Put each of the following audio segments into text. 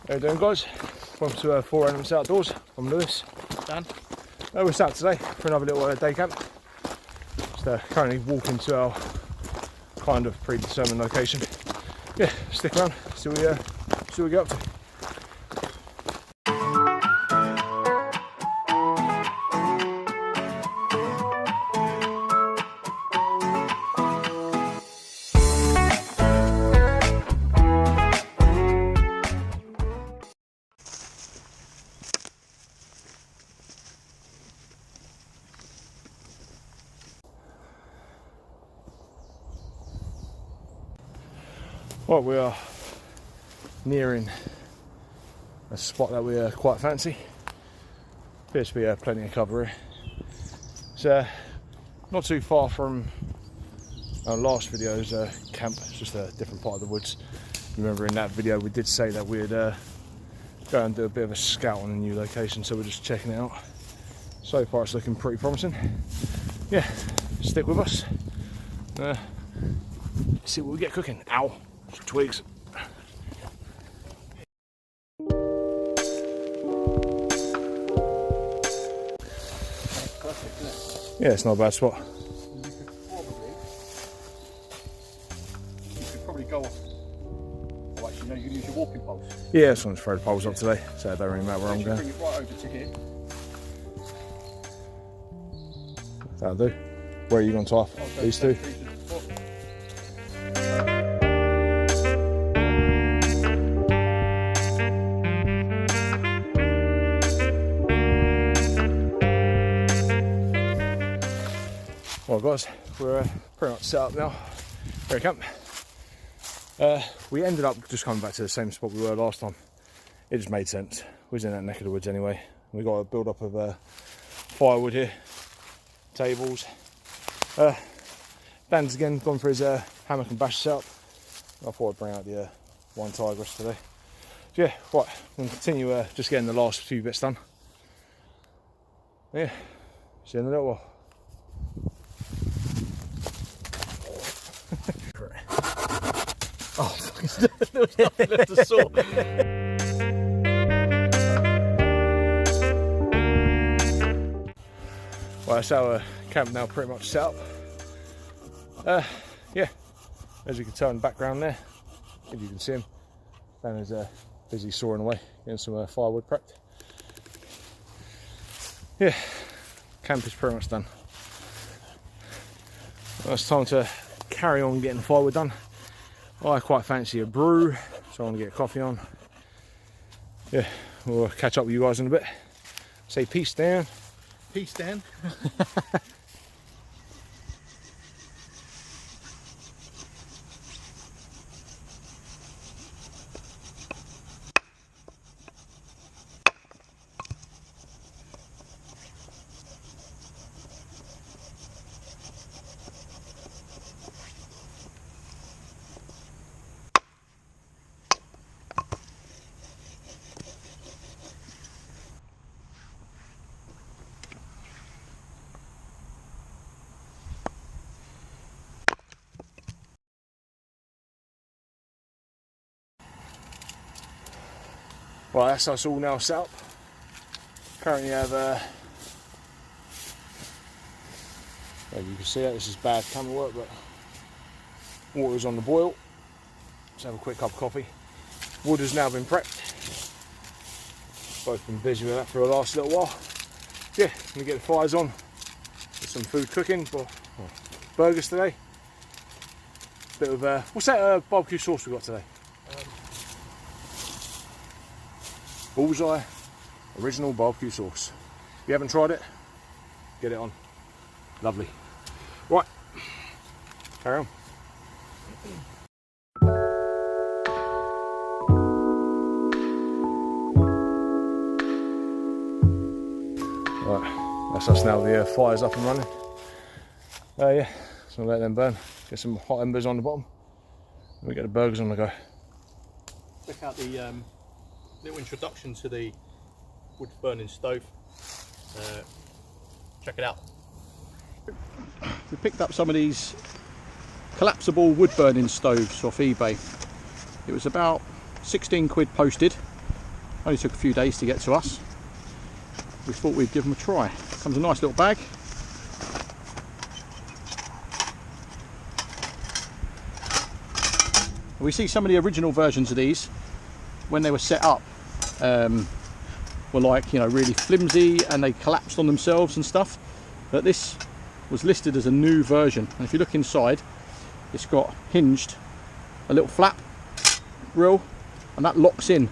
How you doing, guys? Welcome to 4 Elements Outdoors. I'm Lewis. Dan. We're out today for another little day camp. Just currently walking to our kind of predetermined location. Yeah, stick around, see what we get up to. Well, we are nearing a spot that we quite fancy. Appears to be plenty of cover here. It's not too far from our last video's camp. It's just a different part of the woods. Remember, in that video we did say that we'd go and do a bit of a scout on a new location, so we're just checking it out. So far it's looking pretty promising. Yeah, stick with us. See what we get cooking. Ow! Twigs. Perfect, isn't it? Yeah, it's not a bad spot. You could probably go off. Oh, actually, no, you can use your walking poles. Yeah, this one's throw the poles up today, so it don't really matter where I'm going. Bring it right over to here. That'll do. Where are you going to tie off? These two? Well guys, we're pretty much set up now. Here camp. We ended up just coming back to the same spot we were last time. It just made sense. We was in that neck of the woods anyway. We got a build up of firewood here, tables. Dan's again gone for his hammock and bash setup. I thought I'd bring out the OneTigris today. So yeah, right, we'll continue just getting the last few bits done. Yeah, see you in a little while. Oh, there was nothing left to saw. Well, that's our camp now pretty much set up. Yeah, as you can tell in the background there, if you can see him, Dan is busy sawing away, getting some firewood prepped. Yeah, camp is pretty much done. Well, it's time to carry on getting firewood done. I quite fancy a brew, so I want to get a coffee on. Yeah, we'll catch up with you guys in a bit. Say peace, Dan. Peace, Dan. Right, that's us all now set up. Currently have, as you can see, this is bad camera work, but water's on the boil. Let's have a quick cup of coffee. Wood has now been prepped. Both been busy with that for the last little while. Yeah, gonna get the fires on. Get some food cooking for burgers today. Bit of what's that barbecue sauce we got today? Bullseye original barbecue sauce. If you haven't tried it, get it on. Lovely. Right, carry on. Right, that's us now. The fire's up and running. Yeah, so let them burn. Get some hot embers on the bottom. And we get the burgers on the go. Check out the little introduction to the wood burning stove. Check it out. We picked up some of these collapsible wood burning stoves off eBay. It was about 16 quid posted, only took a few days to get to us. We thought we'd give them a try. Comes a nice little bag. We see some of the original versions of these, when they were set up, were like, you know, really flimsy and they collapsed on themselves and stuff. But this was listed as a new version, and if you look inside, it's got hinged, a little flap grill, and that locks in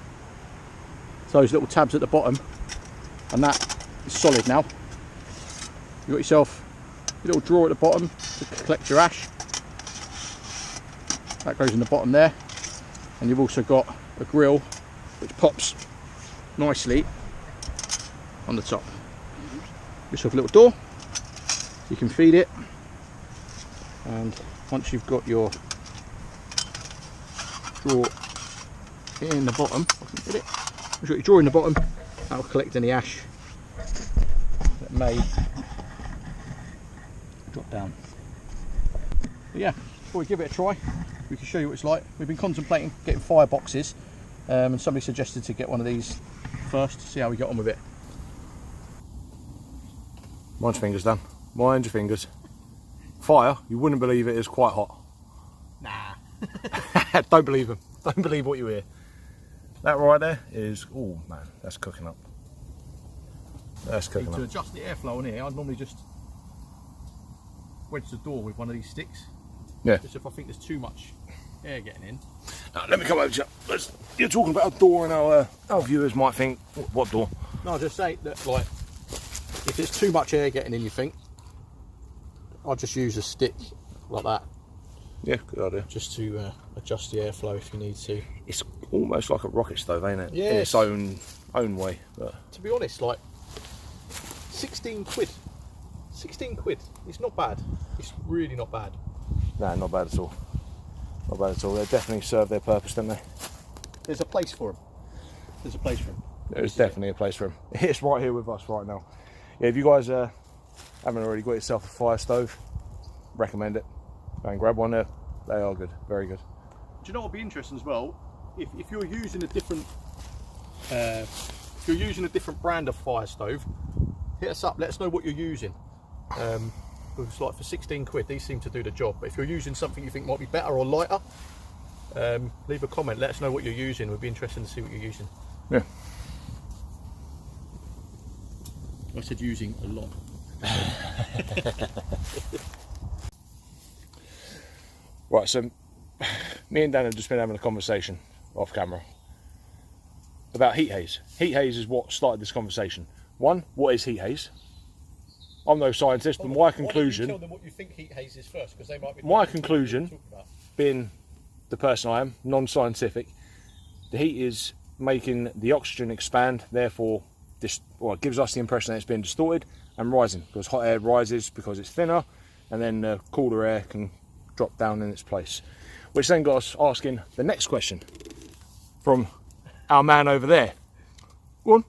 those little tabs at the bottom, and that is solid now. You've got yourself a little drawer at the bottom to collect your ash. That goes in the bottom there, and you've also got a grill which pops nicely on the top. Yourself a little door, you can feed it, and once you've got your drawer in the bottom, I can get it. Once you've got your drawer in the bottom, that'll collect any ash that may drop down. But yeah, before we give it a try, we can show you what it's like. We've been contemplating getting fire boxes, and somebody suggested to get one of these first to see how we get on with it. Mind your fingers, Dan. Mind your fingers. Fire, you wouldn't believe it, is quite hot. Nah. Don't believe them. Don't believe what you hear. That right there is, oh man, that's cooking up. That's cooking up. To adjust the airflow on here, I'd normally just wedge the door with one of these sticks. Yeah. Just if I think there's too much air getting in. Now, let me come over to you. You're talking about a door, and our viewers might think, what door? No, I'll just say that, like, if there's too much air getting in, you think, I'll just use a stick like that. Yeah, good idea. Just to adjust the airflow if you need to. It's almost like a rocket stove, ain't it? Yeah. In its own way. But to be honest, like, 16 quid. 16 quid. It's not bad. It's really not bad. no, not bad at all. Not bad at all. They definitely serve their purpose, don't they? There's a place for them. There's a place for them. There's definitely a place for them. It's right here with us right now. Yeah, if you guys haven't already got yourself a fire stove, recommend it. Go and grab one there. They are good, very good. Do you know what would be interesting as well? If you're using a different brand of fire stove, hit us up. Let us know what you're using. Because like for 16 quid, these seem to do the job. But if you're using something you think might be better or lighter, leave a comment. Let us know what you're using. We'd be interested to see what you're using. Yeah. I said using a lot. Right, so me and Dan have just been having a conversation off camera about heat haze. Heat haze is what started this conversation. One, what is heat haze? I'm no scientist, but my conclusion... Why don't you tell them what you think heat haze is first? Because they might be... My conclusion, being the person I am, non-scientific, the heat is making the oxygen expand, therefore it gives us the impression that it's being distorted and rising, because hot air rises because it's thinner, and then cooler air can drop down in its place. Which then got us asking the next question from our man over there. Go on.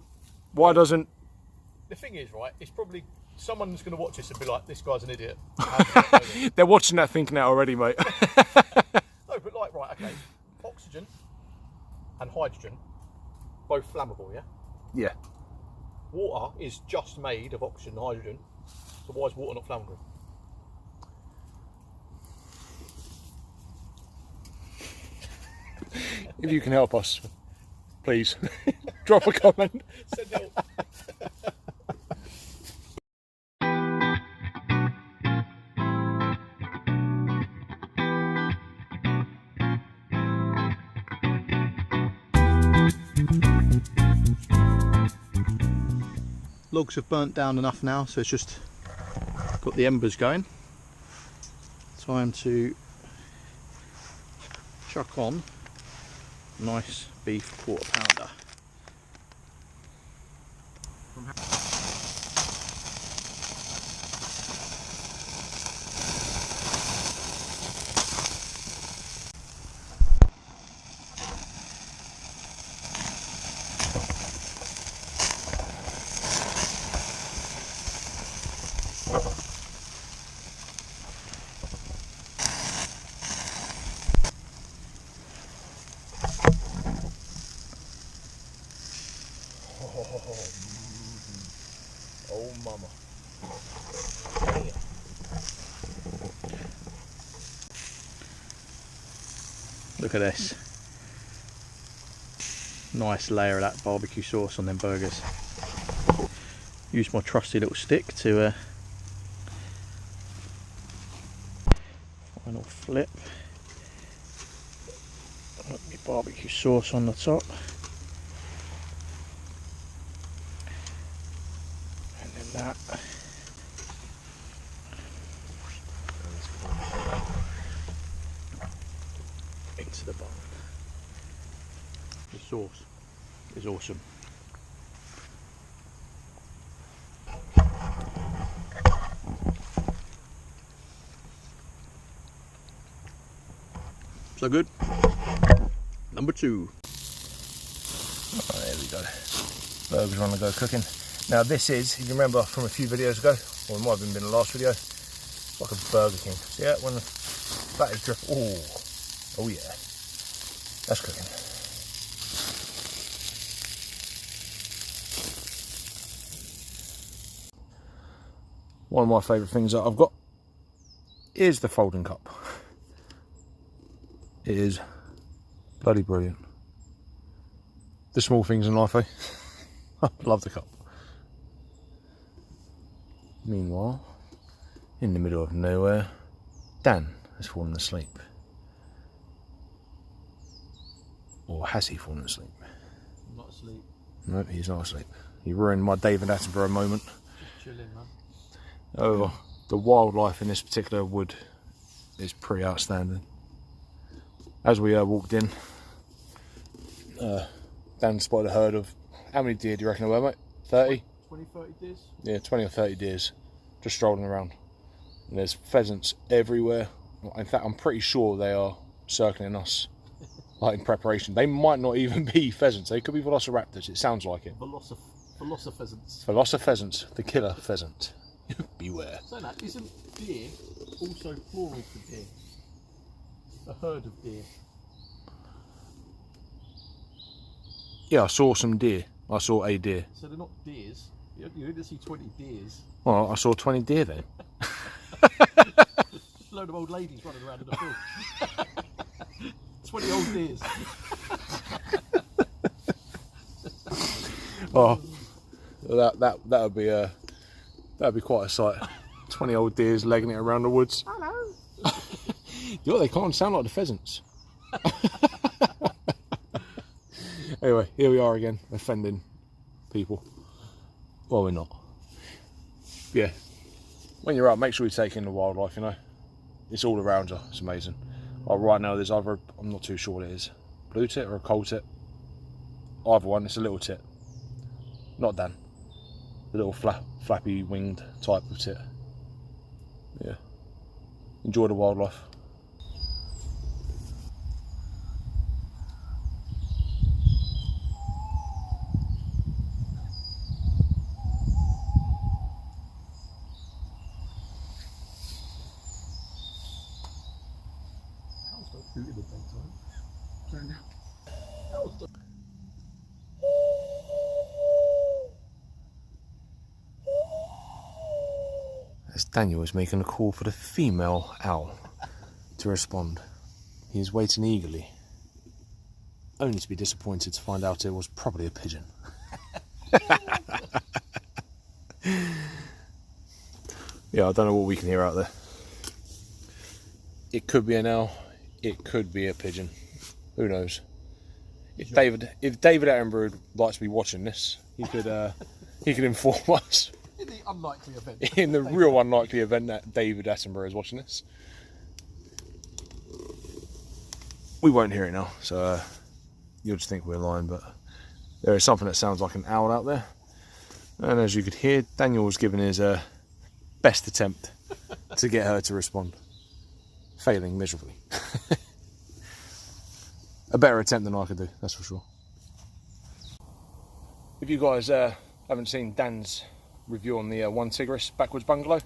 Why doesn't... The thing is, right, it's probably... Someone's going to watch this and be like, this guy's an idiot. They're watching that thinking that already, mate. No, but like, right, okay. Oxygen and hydrogen, both flammable, yeah? Yeah. Water is just made of oxygen and hydrogen, so why is water not flammable? If you can help us, please, drop a comment. Send help. Logs have burnt down enough now, so it's just got the embers going. Time to chuck on a nice beef quarter pounder. Oh mama. Look at this. Nice layer of that barbecue sauce on them burgers. Use my trusty little stick to final flip. Put my barbecue sauce on the top. And then that. Into the bone. The sauce is awesome. So good. Number 2. Oh, there we go. Burgers are on the go cooking. Now this is, if you remember from a few videos ago, or it might have even been the last video, it's like a Burger King. See that when the fat is drip? Oh yeah, that's cooking. One of my favourite things that I've got is the folding cup. It is bloody brilliant. The small things in life, eh? I love the cup. Meanwhile, in the middle of nowhere, Dan has fallen asleep. Or has he fallen asleep? I'm not asleep. No, he's not asleep. He ruined my David Attenborough moment. Just chilling, man. Oh, the wildlife in this particular wood is pretty outstanding. As we walked in, Dan spotted a herd of, how many deer do you reckon there were, mate? 30? 20, 30 deers? Yeah, 20 or 30 deers just strolling around. And there's pheasants everywhere. In fact, I'm pretty sure they are circling us, like in preparation. They might not even be pheasants. They could be velociraptors. It sounds like it. Velocipheasants. Velocipheasants, the killer pheasant. Beware. So that isn't deer also plural for deer? A herd of deer. Yeah, I saw some deer. I saw a deer. So they're not deers. You didn't see 20 deers. Well, I saw 20 deer then. A load of old ladies running around in the field. 20 old deers. Oh, that'd be quite a sight. 20 old deers legging it around the woods. Hello. You know, they can't sound like the pheasants. Anyway, here we are again, offending people. Well, we're not. Yeah. When you're out, make sure you take in the wildlife, you know. It's all around you. It's amazing. Like right now, there's either, I'm not too sure what it is, blue tit or a coal tit. Either one, it's a little tit. Not Dan. The little flappy winged type of tit. Yeah. Enjoy the wildlife. As Daniel is making a call for the female owl to respond. He is waiting eagerly, only to be disappointed to find out it was probably a pigeon. Yeah, I don't know what we can hear out there. It could be an owl, it could be a pigeon. Who knows? If David Attenborough would like to be watching this, he could inform us. In the unlikely event. In the real unlikely event that David Attenborough is watching this. We won't hear it now, so you'll just think we're lying, but there is something that sounds like an owl out there. And as you could hear, Daniel was giving his best attempt to get her to respond. Failing miserably. A better attempt than I could do, that's for sure. If you guys haven't seen Dan's review on the OneTigris Backwards Bungalow,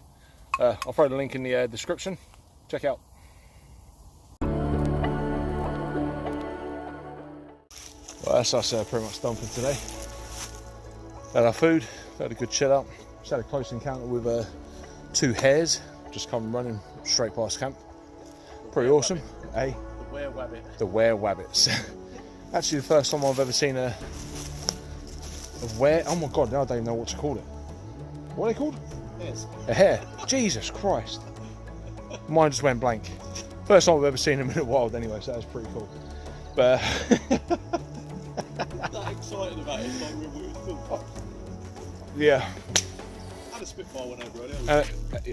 I'll throw the link in the description. Check out. Well, that's us pretty much done for today. Had our food, had a good chill out. Just had a close encounter with 2 hares just come running straight past camp. Pretty awesome. Eh? The were-wabbit. The were-wabbits. Actually the first time I've ever seen a were, oh my god, now I don't even know what to call it. What are they called? Hares. A hare. Jesus Christ. Mine just went blank. First time I've ever seen them in the wild anyway, so that was pretty cool. But That excited about it, like we were cool. Yeah. And a Spitfire went over earlier.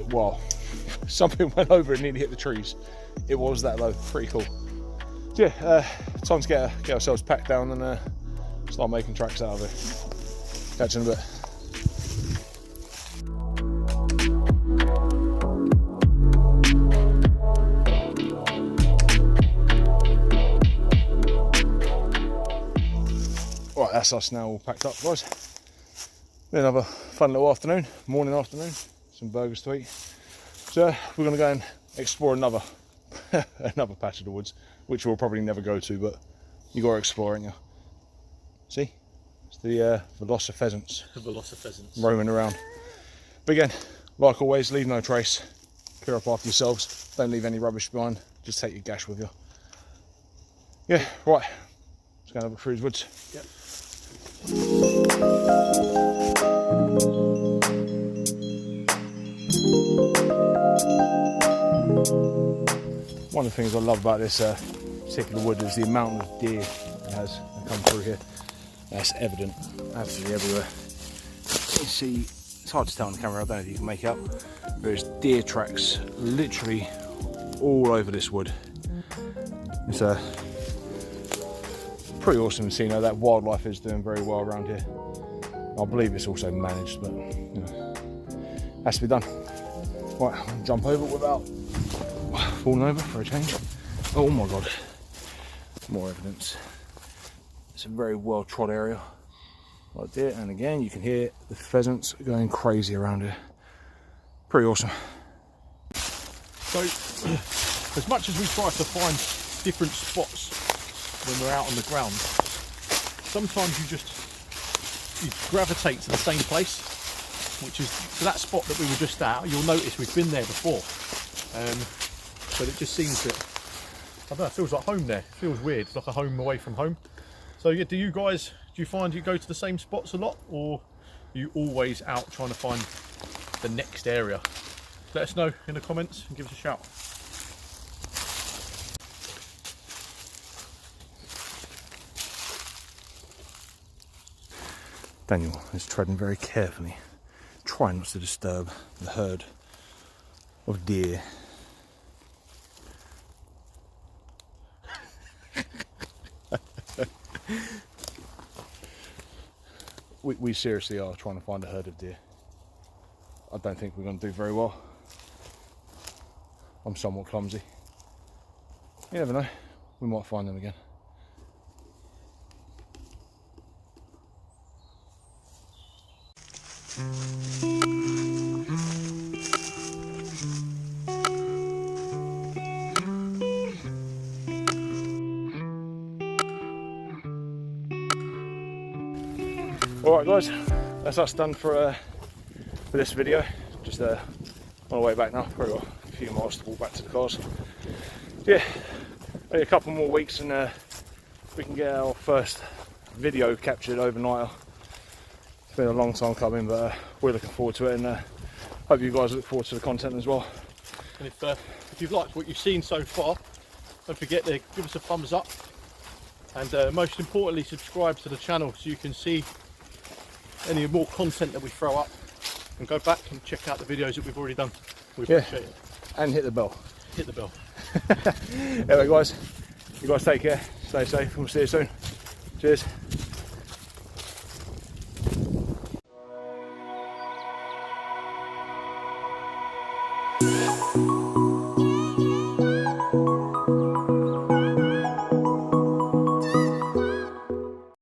Well, something went over and nearly hit the trees. It was that low. Pretty cool. So yeah, time to get ourselves packed down and start making tracks out of it. Catch you in a bit. Right, that's us now all packed up, guys. Been another fun little afternoon, morning afternoon. Some burgers to eat. So we're going to go and explore another another patch of the woods, which we'll probably never go to, but you got to explore, ain't you? See? It's the Velosa pheasants. Velosa pheasants. Roaming around. But again, like always, leave no trace. Clear up after yourselves. Don't leave any rubbish behind. Just take your gash with you. Yeah, right. Let's go and have a look through these woods. Yep. One of the things I love about this particular wood is the amount of deer it has that come through here. That's evident absolutely everywhere. You see, it's hard to tell on the camera, I don't know if you can make out. There's deer tracks literally all over this wood. It's pretty awesome to see now that wildlife is doing very well around here. I believe it's also managed, but you know, has to be done. Right, I'm gonna jump over without falling over for a change. Oh my god, more evidence. It's a very well trod area right there, and again you can hear the pheasants going crazy around here. Pretty awesome. So, as much as we try to find different spots when we're out on the ground, sometimes you gravitate to the same place, which is to that spot that we were just at. You'll notice we've been there before, but it just seems that, I don't know, it feels like home there. It feels weird. It's like a home away from home. So yeah, do you find you go to the same spots a lot, or are you always out trying to find the next area? Let us know in the comments and give us a shout. Daniel is treading very carefully, trying not to disturb the herd of deer. We seriously are trying to find a herd of deer. I don't think we're going to do very well. I'm somewhat clumsy. You never know, we might find them again. Alright guys, that's us done for this video. Just on our way back now, probably got a few miles to walk back to the cars. Yeah, only a couple more weeks and we can get our first video captured overnight. It's been a long time coming, but we're looking forward to it, and hope you guys look forward to the content as well. And if you've liked what you've seen so far, don't forget to give us a thumbs up, and most importantly subscribe to the channel so you can see any more content that we throw up, and go back and check out the videos that we've already done. We appreciate it. And hit the bell. Hit the bell. Anyway guys, you guys take care, stay safe, and we'll see you soon. Cheers.